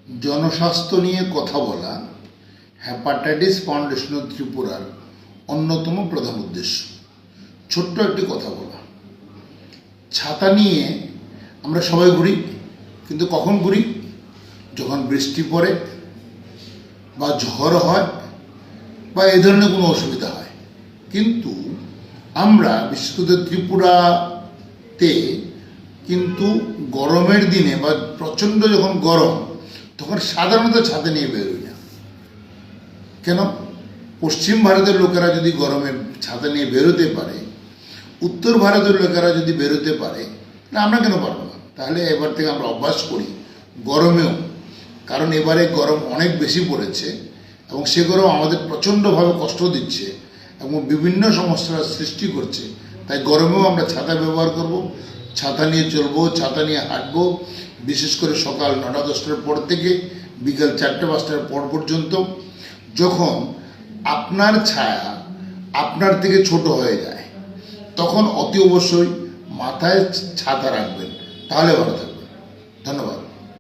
জনস্বাস্থ্য নিয়ে কথা বলা হেপাটাইটিস ফাউন্ডেশন অফ ত্রিপুরার অন্যতম প্রধান উদ্দেশ্য। ছোট্ট একটি কথা বলা, ছাতা নিয়ে আমরা সবাই ঘুরি, কিন্তু কখন ঘুরি? যখন বৃষ্টি পড়ে বা ঝড় হয় বা এই ধরনের কোনো অসুবিধা হয়। কিন্তু আমরা বিশেষ করে ত্রিপুরাতে কিন্তু গরমের দিনে বা প্রচণ্ড যখন গরম, তখন সাধারণত ছাতা নিয়ে বেরোই না। কেন? পশ্চিম ভারতের লোকেরা যদি গরমে ছাতা নিয়ে বেরোতে পারে, উত্তর ভারতের লোকেরা যদি বেরোতে পারে, না আমরা কেন পারবো না? তাহলে এবার থেকে আমরা অভ্যাস করি গরমেও, কারণ এবারে গরম অনেক বেশি পড়েছে এবং সে গরম আমাদের প্রচণ্ডভাবে কষ্ট দিচ্ছে এবং বিভিন্ন সমস্যার সৃষ্টি করছে। তাই গরমেও আমরা ছাতা ব্যবহার করব, ছাতা নিয়ে চলবো, ছাতা নিয়ে হাঁটবো, বিশেষ করে সকাল 9টা-10টার পর থেকে বিকাল 4টে-5টার পর পর্যন্ত, যখন আপনার ছায়া আপনার থেকে ছোট হয়ে যায়, তখন অতি অবশ্যই মাথায় ছাতা রাখবেন, তাহলে ভালো থাকবেন। ধন্যবাদ।